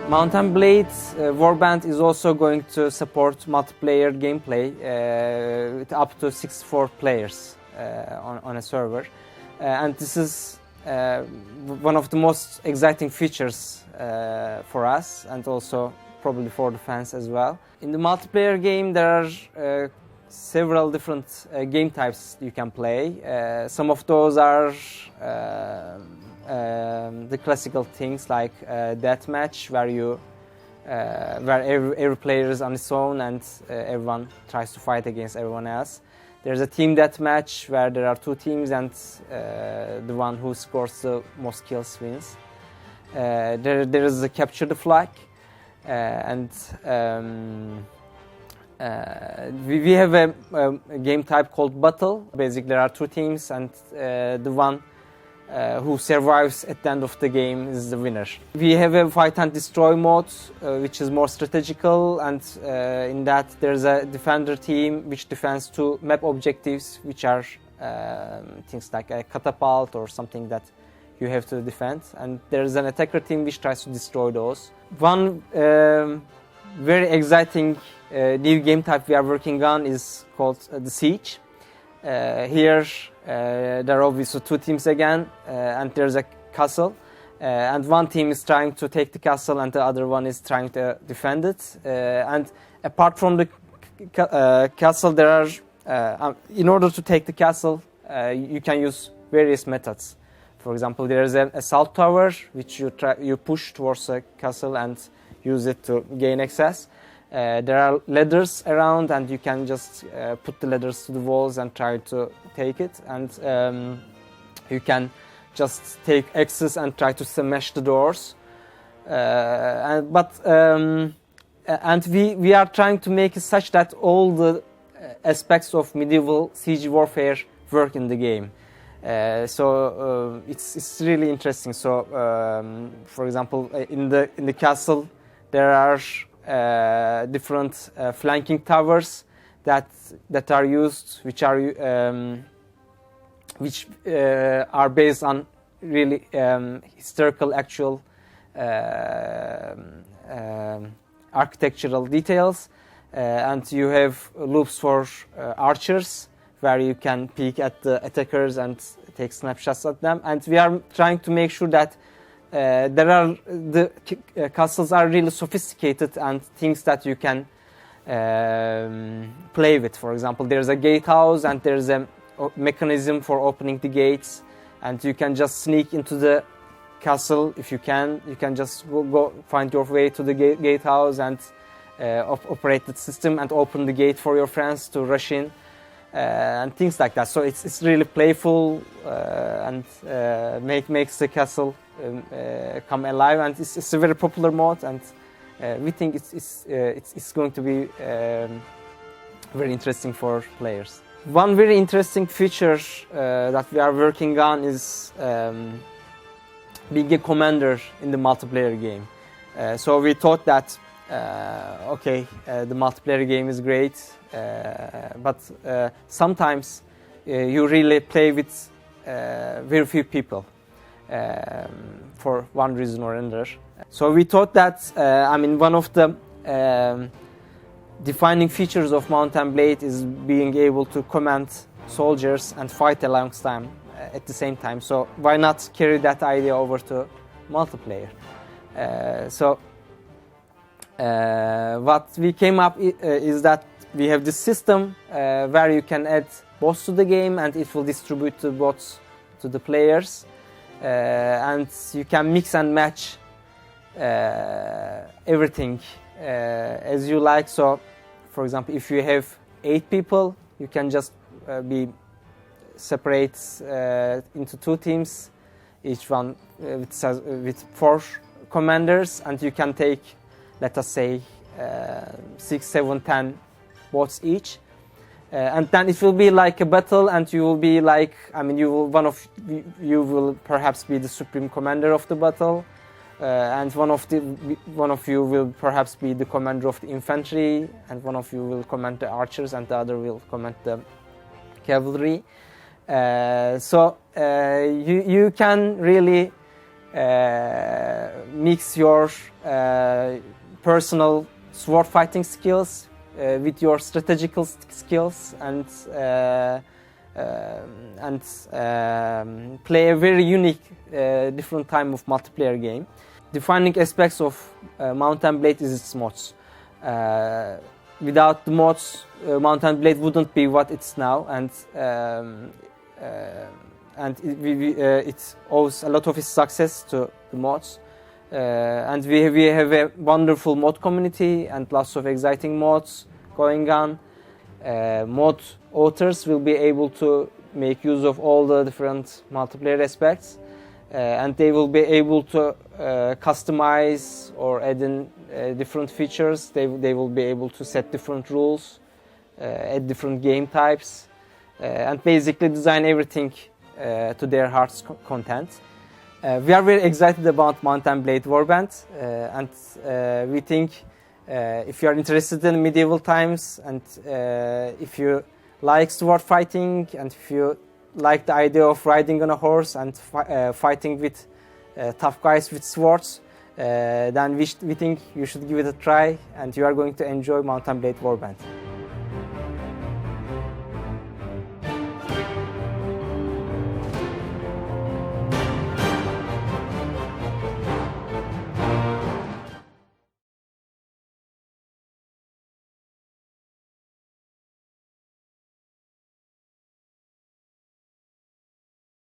Mountain Blade Warband is also going to support multiplayer gameplay with up to 64 players on a server. And this is one of the most exciting features for us and also probably for the fans as well. In the multiplayer game there are several different game types you can play. Some of those are the classical things like deathmatch, where every player is on its own and everyone tries to fight against everyone else. There's a team deathmatch where there are two teams and the one who scores the most kills wins. There is a capture the flag, and we have a game type called battle. Basically, there are two teams, and the one who survives at the end of the game is the winner. We have a fight and destroy mode, which is more strategical, and in that there's a defender team which defends two map objectives, which are things like a catapult or something that you have to defend, and there's an attacker team which tries to destroy those. One very exciting new game type we are working on is called the siege. Here there are obviously two teams again, and there's a castle, and one team is trying to take the castle and the other one is trying to defend it. And apart from the castle, there are in order to take the castle you can use various methods. For example, there is an assault tower which you push towards the castle and use it to gain access. There are ladders around, and you can just put the ladders to the walls and try to take it. And you can just take access and try to smash the doors. And we are trying to make it such that all the aspects of medieval siege warfare work in the game. So it's really interesting. So, for example, in the castle there are different flanking towers that are used, which are based on really historical, actual architectural details, and you have loops for archers where you can peek at the attackers and take snapshots at them. And we are trying to make sure that the castles are really sophisticated and things that you can play with. For example, there's a gatehouse and there's a mechanism for opening the gates, and you can just sneak into the castle if you can. You can just go find your way to the gatehouse and operate the system and open the gate for your friends to rush in. And things like that. So it's really playful and makes the castle come alive, and it's a very popular mode, and we think it's going to be very interesting for players. One very interesting feature that we are working on is being a commander in the multiplayer game. So we thought that the multiplayer game is great, but sometimes you really play with very few people for one reason or another. So we thought that one of the defining features of Mountain Blade is being able to command soldiers and fight alongside them at the same time. So why not carry that idea over to multiplayer? What we came up is that we have this system where you can add bots to the game, and it will distribute the bots to the players, and you can mix and match everything as you like. So, for example, if you have 8 people, you can just be separate into 2 teams, each one with 4 commanders, and you can take, let us say, 6, 7, 10 bots each, and then it will be like a battle, and you will be like, you will perhaps be the supreme commander of the battle, and one of you will perhaps be the commander of the infantry, and one of you will command the archers, and the other will command the cavalry. So you can really mix your personal sword fighting skills with your strategical skills and play a very unique different type of multiplayer game. Defining aspects of Mount & Blade is its mods. Without the mods, Mount & Blade wouldn't be what it's now, and it owes a lot of its success to the mods. And we have a wonderful mod community and lots of exciting mods going on. Mod authors will be able to make use of all the different multiplayer aspects, and they will be able to customize or add in different features. They will be able to set different rules, add different game types, and basically design everything to their heart's content. We are very excited about Mount & Blade Warband, and we think if you are interested in medieval times, and if you like sword fighting, and if you like the idea of riding on a horse and fighting with tough guys with swords, then we think you should give it a try, and you are going to enjoy Mount & Blade Warband.